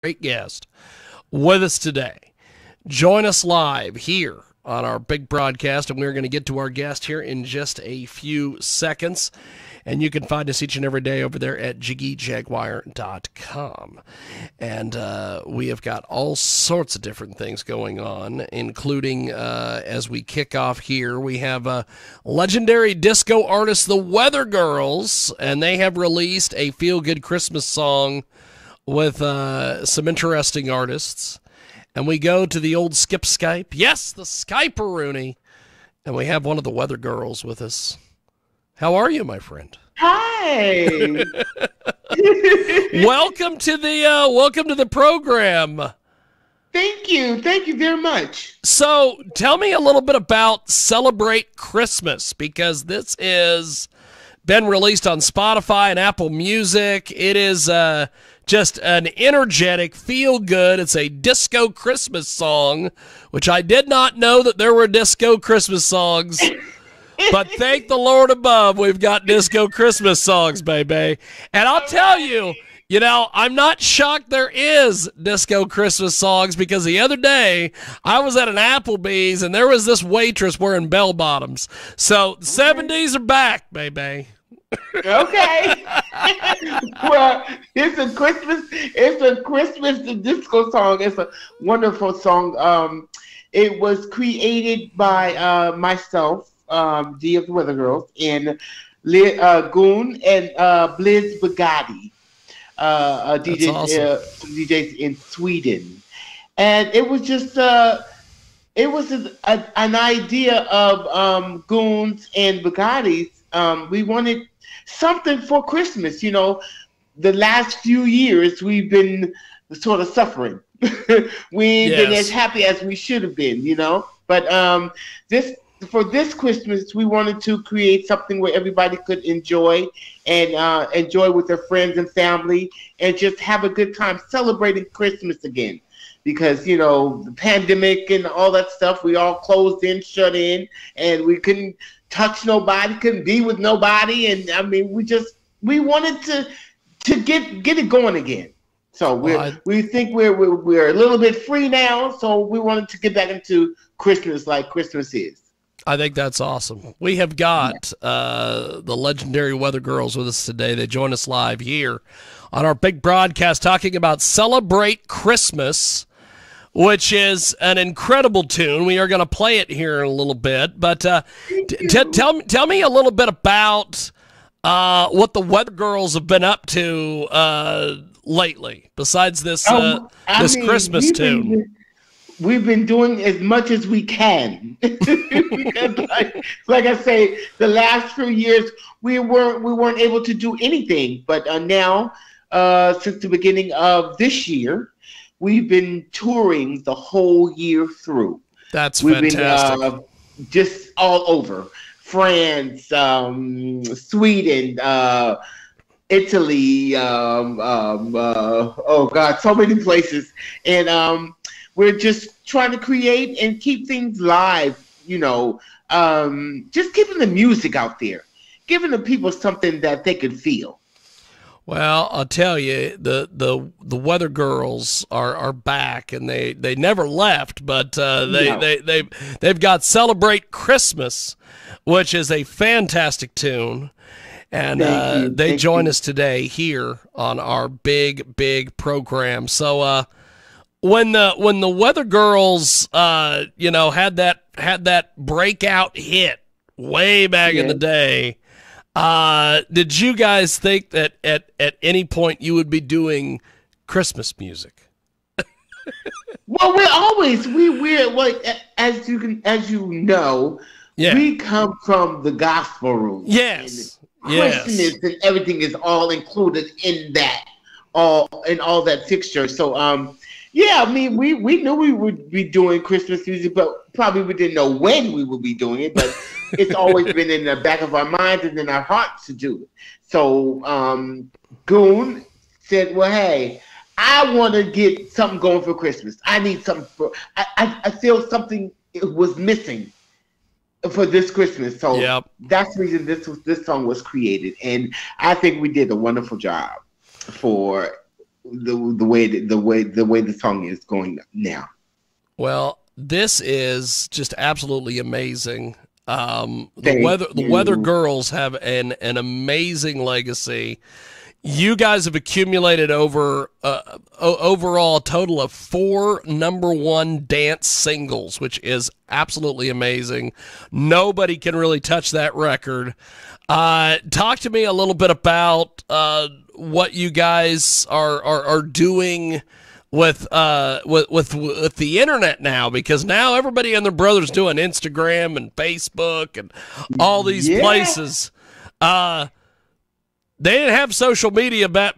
great guest with us today. Join us live here on our big broadcast, and we're going to get to our guest here in just a few seconds. And you can find us each and every day over there at jiggyjaguar.com. And we have got all sorts of different things going on, including as we kick off here, we have legendary disco artists, the Weather Girls, and they have released a feel-good Christmas song with some interesting artists. And we go to the old Skip Skype. Yes, the Skype-a-rooney. And we have one of the Weather Girls with us. How are you, my friend? Hi. Welcome to the program. Thank you very much. So, tell me a little bit about Celebrate Christmas, because this is been released on Spotify and Apple Music. It is just an energetic, feel-good. It's a disco Christmas song, which I did not know that there were disco Christmas songs. But thank the Lord above, we've got disco Christmas songs, baby. And I'll tell you, I'm not shocked there is disco Christmas songs, because the other day I was at an Applebee's and there was this waitress wearing bell bottoms. So the 70s are back, baby. Okay. Well, it's a Christmas disco song. It's a wonderful song. It was created by myself, the Weather Girls, and Gunn and Blizz Bugaddi, DJs in Sweden. And it was just it was an idea of Gunn's and Bugatti's. We wanted something for Christmas. The last few years we've been sort of suffering. We ain't been as happy as we should have been, But for this Christmas, we wanted to create something where everybody could enjoy and enjoy with their friends and family, and just have a good time celebrating Christmas again. Because, the pandemic and all that stuff, we all closed in, shut in, and we couldn't touch nobody, couldn't be with nobody. And I mean, we wanted to get it going again. So we think we're a little bit free now. So we wanted to get back into Christmas like Christmas is. I think that's awesome. We have got the legendary Weather Girls with us today. They join us live here on our big broadcast talking about Celebrate Christmas, which is an incredible tune. We are going to play it here in a little bit. But tell me a little bit about what the Weather Girls have been up to lately, besides this Christmas tune. We've been doing as much as we can. Because like I say, the last few years we weren't able to do anything. But now, since the beginning of this year, we've been touring the whole year through. That's fantastic. We've been just all over. France, Sweden, Italy, oh God, so many places. And we're just trying to create and keep things live, just keeping the music out there, giving the people something that they can feel. Well, I'll tell you, the Weather Girls are back, and they never left, but they've got Celebrate Christmas, which is a fantastic tune, and they join us today here on our big program. So when the Weather Girls had that breakout hit way back in the day, did you guys think that at any point you would be doing Christmas music? Well, we're like, as you know, we come from the gospel room. Yes. Christmas and everything is all included in that, all that fixture. So I mean, we knew we would be doing Christmas music, but probably we didn't know when we would be doing it. But it's always been in the back of our minds and in our hearts to do it. So Gunn said, well, hey, I want to get something going for Christmas. I need something I feel something was missing for this Christmas. So that's the reason this song was created. And I think we did a wonderful job for way the song is going now. Well, this is just absolutely amazing. The Weather Girls have an amazing legacy. You guys have accumulated overall a total of 4 #1 dance singles, which is absolutely amazing. Nobody can really touch that record. Talk to me a little bit about what you guys are doing with the internet now, because now everybody and their brother's doing Instagram and Facebook and all these places. They didn't have social media back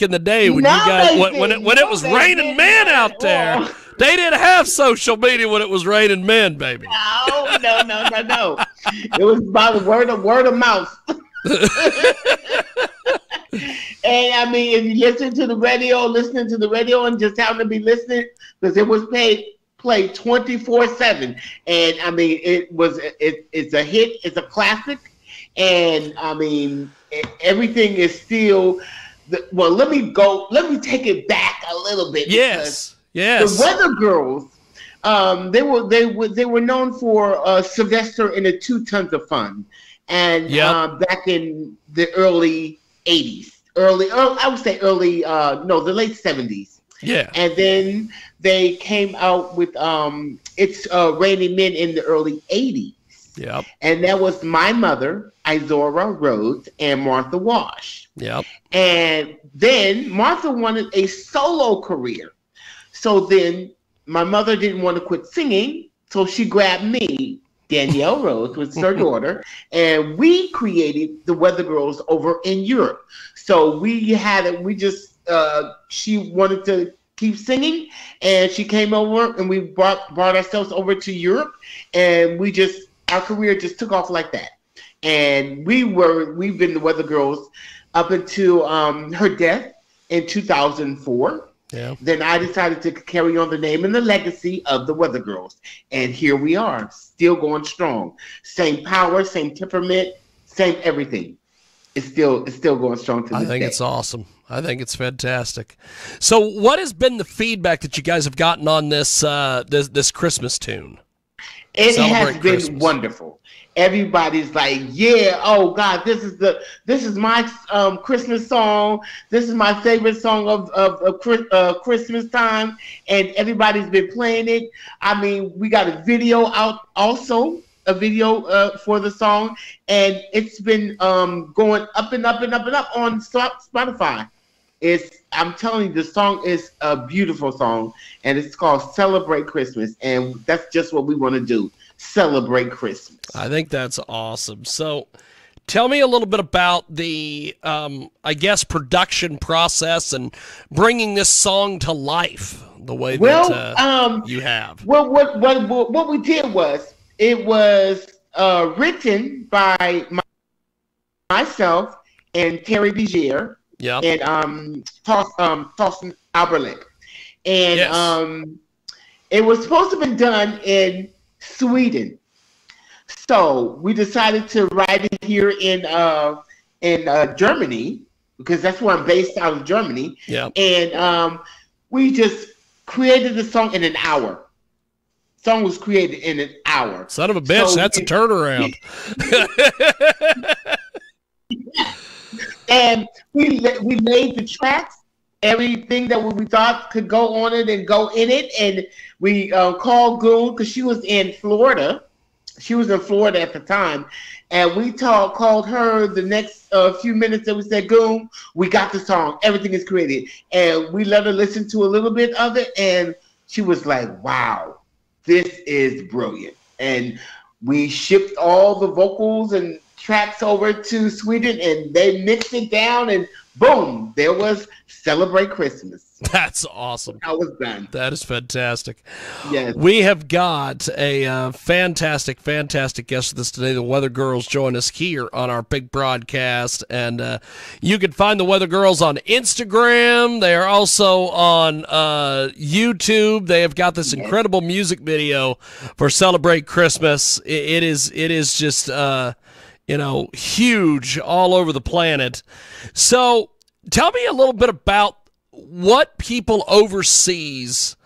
in the day when when it was raining men out there. Whoa. They didn't have social media when it was raining men, baby. No. It was by the word of mouth. And I mean, if you listening to the radio and just happen to be listening, because it was played 24/7, and I mean, it's a hit, it's a classic, and I mean, everything is still. Well, let me take it back a little bit. Yes. The Weather Girls, they were known for Sylvester and the 2 Tons of Fun, and back in the early 80s. The late 70s. Yeah. And then they came out with It's Raining Men in the early 80s. Yep. And that was my mother, Dynelle Rhodes, and Martha Wash. Yep. And then Martha wanted a solo career. So then my mother didn't want to quit singing, so she grabbed me, Dynelle Rhodes, which is her daughter, and we created the Weather Girls over in Europe. So she wanted to keep singing, and she came over, and we brought ourselves over to Europe, and our career just took off like that. And we've been the Weather Girls up until her death in 2004. Yeah. Then I decided to carry on the name and the legacy of the Weather Girls. And here we are, still going strong. Same power, same temperament, same everything. It's still going strong to this day. I think it's awesome. I think it's fantastic. So what has been the feedback that you guys have gotten on this this Christmas tune? It has been wonderful. Everybody's like, yeah, oh God, this is my Christmas song. This is my favorite song of Christmas time, and everybody's been playing it. I mean, we got a video out also, for the song, and it's been going up and up and up and up on Spotify. I'm telling you, the song is a beautiful song, and it's called Celebrate Christmas, and that's just what we want to do. Celebrate Christmas. I think that's awesome. So tell me a little bit about the, I guess, production process and bringing this song to life the way that you have. Well, what we did was, it was written by myself and Terry Bigier and Thorsten Alberlich. And it was supposed to be done in Sweden, so we decided to write it here in Germany, because that's where I'm based, out of Germany. Yeah. And we just created the song in an hour. Song was created in an hour. Son of a bitch, so that's a turnaround. And we made the tracks, everything that we thought could go on it and go in it, and we called Gunn, because she was in Florida. She was in Florida at the time, and we called her the next few minutes, and we said, Gunn, we got the song. Everything is created. And we let her listen to a little bit of it, and she was like, wow, this is brilliant. And we shipped all the vocals and tracks over to Sweden, and they mixed it down, and boom, there was Celebrate Christmas. That's awesome. That was done. That is fantastic. Yes. We have got a fantastic guest with us today. The Weather Girls join us here on our big broadcast, and you can find the Weather Girls on Instagram. They are also on YouTube. They have got this incredible music video for Celebrate Christmas. It is just huge all over the planet. So tell me a little bit about what people overseas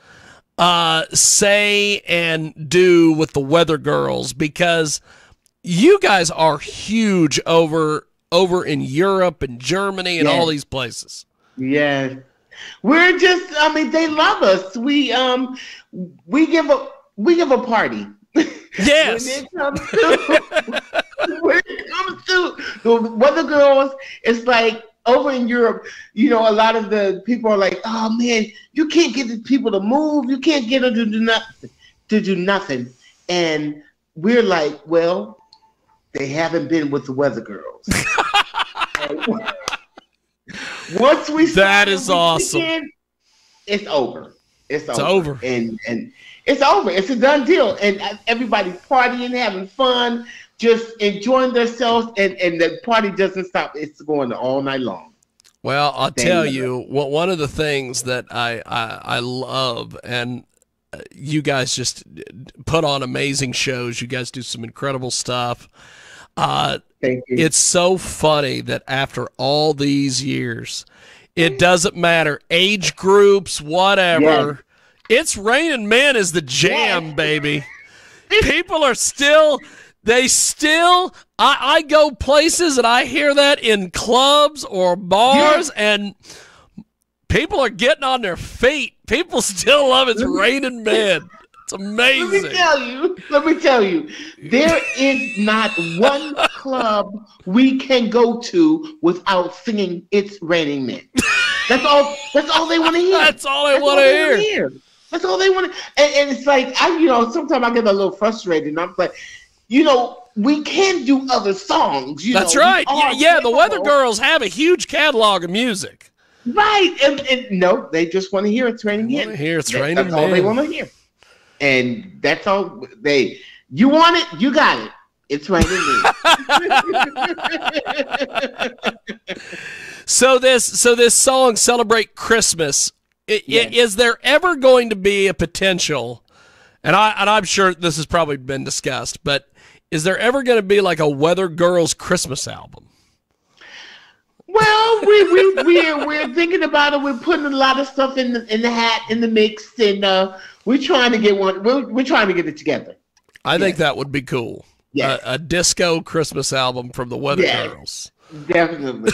say and do with the Weather Girls, because you guys are huge over in Europe and Germany and all these places. Yes. We're just, I mean, they love us. We give a party. Yes. When it comes to the Weather Girls, it's like over in Europe, you know, a lot of the people are like, oh man, you can't get the people to move. You can't get them to do nothing. And we're like, well, they haven't been with the Weather Girls. Once we that is awesome. Weekend, it's over. It's over. And it's over. It's a done deal. And everybody's partying, having fun, just enjoying themselves, and the party doesn't stop. It's going all night long. Well, I'll tell you, one of the things that I love, and you guys just put on amazing shows. You guys do some incredible stuff. Thank you. It's so funny that after all these years, it doesn't matter, age groups, whatever. It's Raining Men is the jam, baby. People are still, I go places and I hear that in clubs or bars, and people are getting on their feet. People still love It's Raining Men. It's amazing. Let me tell you, there is not one club we can go to without singing It's Raining Men. That's all they want to hear. That's all they want to hear. That's all they want to. And it's like, sometimes I get a little frustrated, and I'm like, we can do other songs. That's right. Yeah, the Weather Girls have a huge catalog of music. Right. And no, they just want to hear It's Raining Men. It's Raining Men. That's all they want to hear. And that's all you want it, you got it. It's Raining Men. So this song, Celebrate Christmas, is there ever going to be a potential, and I'm sure this has probably been discussed, but is there ever going to be like a Weather Girls Christmas album? Well, we're thinking about it. We're putting a lot of stuff in the hat, in the mix, and we're trying to get one. We're trying to get it together. I think that would be cool. Yeah, a disco Christmas album from the Weather Girls. Definitely.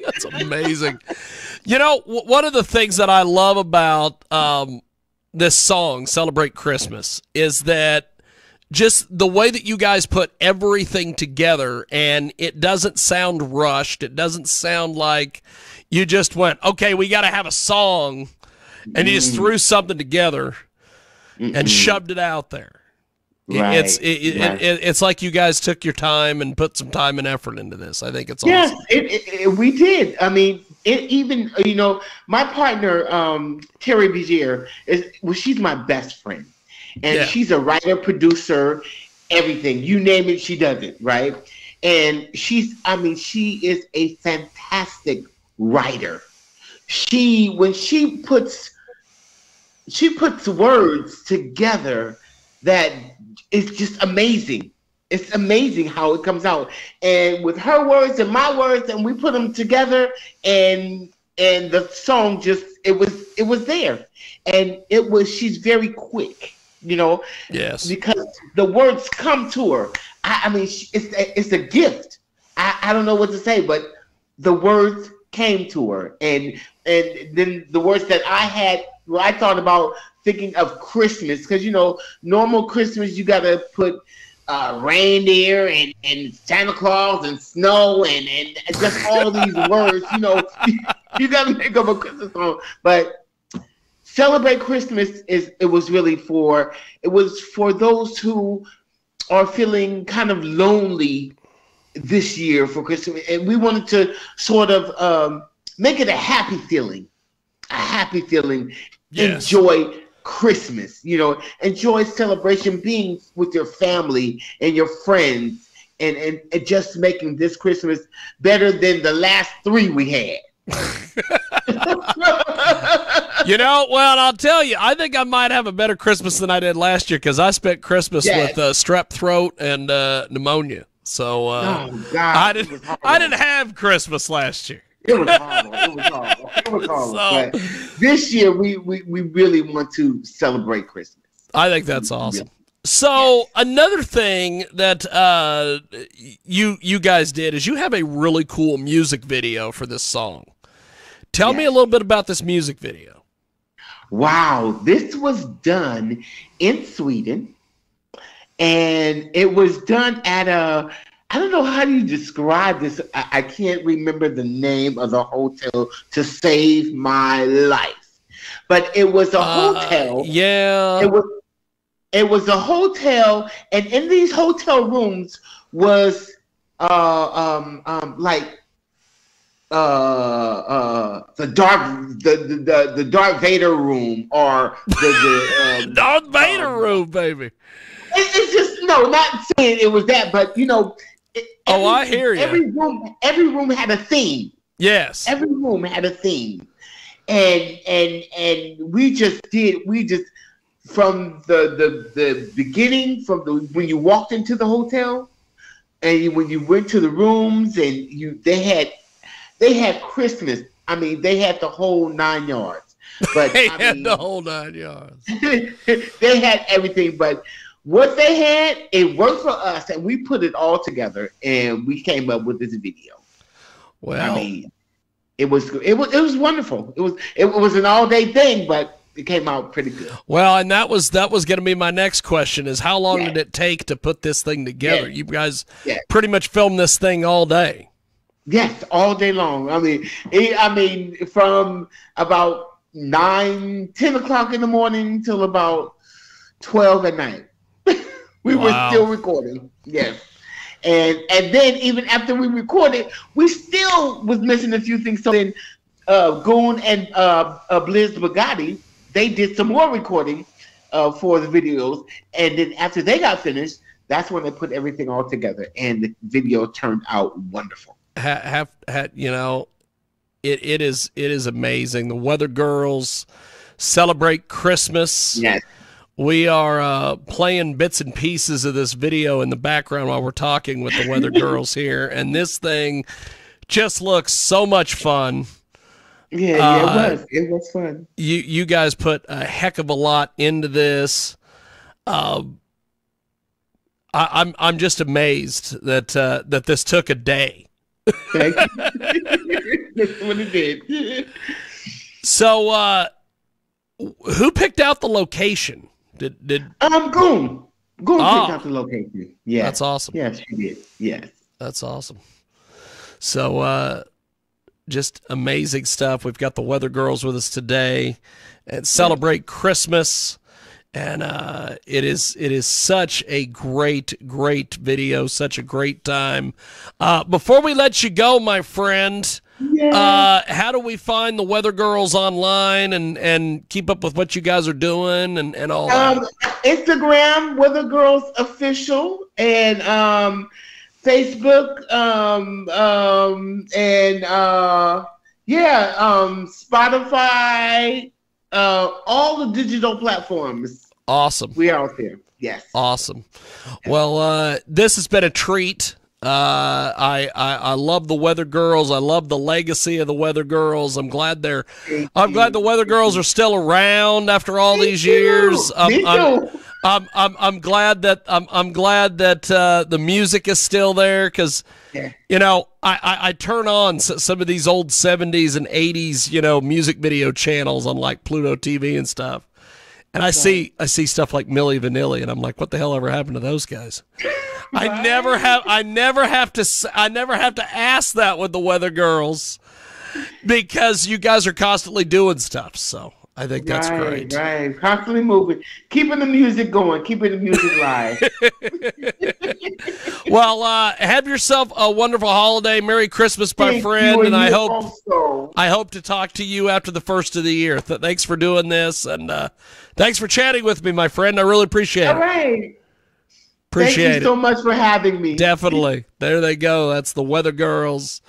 That's amazing. One of the things that I love about this song, Celebrate Christmas, is that just the way that you guys put everything together, and it doesn't sound rushed. It doesn't sound like you just went, okay, we got to have a song, and you just threw something together and shoved it out there. Right. It's like you guys took your time and put some time and effort into this. I think it's awesome. Yes, we did. I mean, even my partner, Terry Bigier, she's my best friend. And she's a writer, producer, everything. You name it, she does it, right? And she is a fantastic writer. When she puts words together, that is just amazing. It's amazing how it comes out. And with her words and my words, and we put them together, and the song it was there. And she's very quick. Yes, because the words come to her. I mean, it's a gift. I don't know what to say, but the words came to her, and then the words that I had. Well, I thought about thinking of Christmas, because normal Christmas you gotta put reindeer and Santa Claus and snow and just all these words. You gotta make up a Christmas song, but Celebrate Christmas was for those who are feeling kind of lonely this year for Christmas, and we wanted to sort of make it a happy feeling. Yes. Enjoy Christmas, enjoy celebration, being with your family and your friends, and just making this Christmas better than the last 3 we had. Well, I'll tell you, I think I might have a better Christmas than I did last year, because I spent Christmas with strep throat and pneumonia. So I didn't have Christmas last year. It was horrible. It was horrible. It was horrible. So, but this year, we really want to celebrate Christmas. I think that's awesome. So another thing that you guys did is you have a really cool music video for this song. Tell me a little bit about this music video. Wow, this was done in Sweden, and it was done at a, I don't know how do you describe this. I can't remember the name of the hotel to save my life, but it was a hotel. Yeah, it was a hotel, and in these hotel rooms was like the Darth Vader room, or the Darth Vader room, baby. It's just not saying it was that, but you know. I hear you. Every room had a theme. Yes. Every room had a theme, and we just from the beginning, when you walked into the hotel, and when you went to the rooms, and they had Christmas. I mean, they had the whole 9 yards. But they had the whole 9 yards. They had everything, but what they had, it worked for us, and we put it all together, and we came up with this video. Well, I mean, it was wonderful. It was an all-day thing, but it came out pretty good. Well, and that was going to be my next question: is how long did it take to put this thing together? You guys pretty much filmed this thing all day. Yes, all day long. I mean, from about 9, 10 o'clock in the morning till about 12 at night. We were still recording. Yes. And then even after we recorded, we still was missing a few things. So then Gunn and Blizz Bugaddi, they did some more recording for the videos. And then after they got finished, that's when they put everything all together. And the video turned out wonderful. You know, it is amazing. The Weather Girls celebrate Christmas. Yes. We are playing bits and pieces of this video in the background while we're talking with the Weather Girls here, and this thing just looks so much fun. Yeah, it was fun. You guys put a heck of a lot into this. I'm just amazed that this took a day. Thank you. That's what it did. So, who picked out the location? Did Gunn picked out the location. Yeah, that's awesome. Yes, she did. Yes, that's awesome. So, just amazing stuff. We've got the Weather Girls with us today and celebrate Christmas. And it is such a great video, such a great time. Before we let you go, my friend, how do we find the Weather Girls online and keep up with what you guys are doing and all that? Instagram, Weather Girls Official, and Facebook, Spotify. All the digital platforms. Awesome. We are out there. Yes. Awesome. Well, this has been a treat. I love the Weather Girls. I love the legacy of the Weather Girls. I'm glad the Weather Girls are still around after all these years. I'm glad that the music is still there, because you know, I turn on some of these old 70s and 80s, you know, music video channels on like Pluto TV and stuff. And I see stuff like Milli Vanilli, and I'm like, what the hell ever happened to those guys? I never have to ask that with the Weather Girls, because you guys are constantly doing stuff. So I think that's great. Right, constantly moving, keeping the music going, keeping the music live. Well, have yourself a wonderful holiday. Merry Christmas, my friend, and I hope to talk to you after the first of the year. Thanks for doing this, and thanks for chatting with me, my friend. I really appreciate it. All right. Appreciate it. Thank you so much for having me. Definitely. There they go. That's the Weather Girls,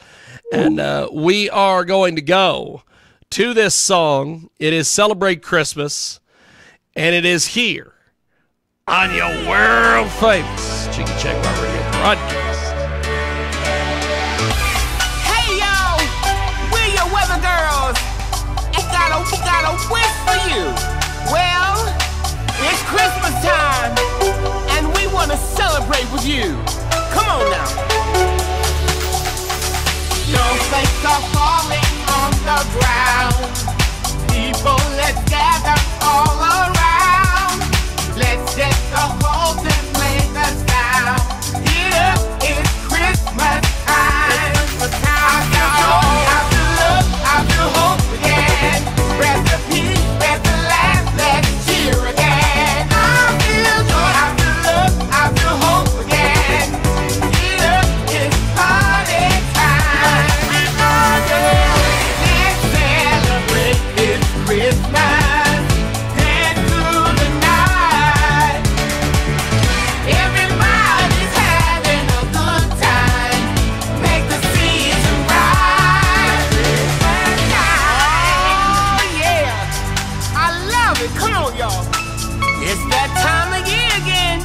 and we are going to go to this song. It is Celebrate Christmas, and it is here on your world famous Jiggy Jaguar Radio broadcast. Hey, y'all, Christmas, dance through the night. Everybody's having a good time. Make the season bright. Oh yeah, I love it. Come on, y'all. It's that time of year again.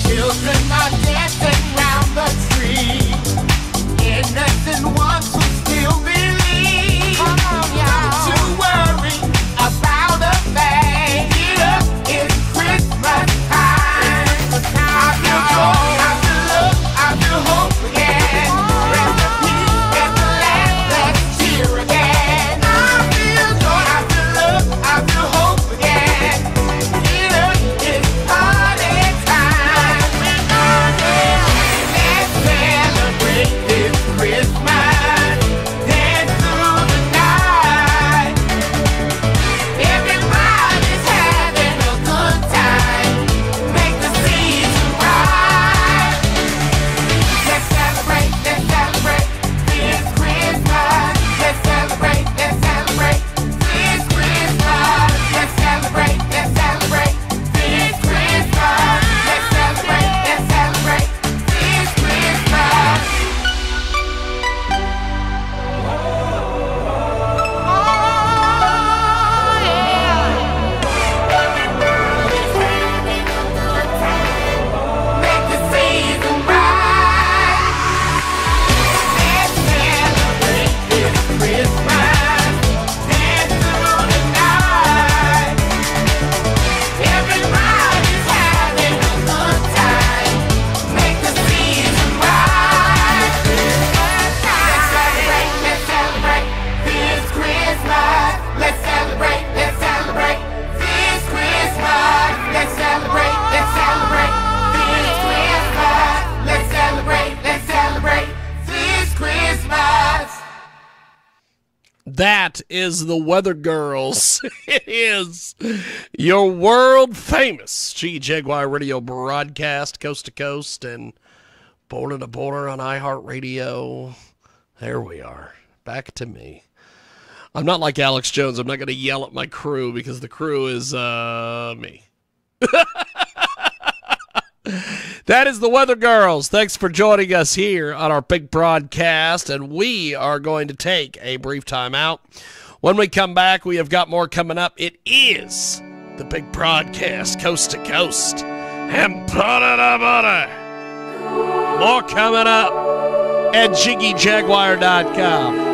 Children are dancing round the tree. Innocent ones who still believe. Come on, y'all. Don't you worry about a thing. Get up, it's Christmas time. I feel joy, I feel love, I feel hope again. Rest in peace, at the last, let's cheer again. I feel joy, I feel love, I feel hope again. Get up, it's party time. Let's celebrate this Christmas. Dance through the night. Everybody's having a good time. Make the season bright. Let's celebrate this Christmas. Let's celebrate this Christmas. Let's celebrate this Christmas. Let's celebrate this Christmas. Make the season bright. Let's celebrate this Christmas. Dance through the night. Everybody's having a good time. Make the season bright. Let's celebrate this Christmas. Let's celebrate this Christmas. Let's celebrate this Christmas. Let's celebrate this Christmas. That is the Weather Girls. It is your world famous Jiggy Jaguar radio broadcast, coast to coast and border to border on iHeartRadio. There we are. Back to me. I'm not like Alex Jones. I'm not going to yell at my crew because the crew is me. That is the Weather Girls. Thanks for joining us here on our big broadcast, and we are going to take a brief time out. When we come back, we have got more coming up. It is the big broadcast, coast to coast, and butter to butter. More coming up at JiggyJaguar.com.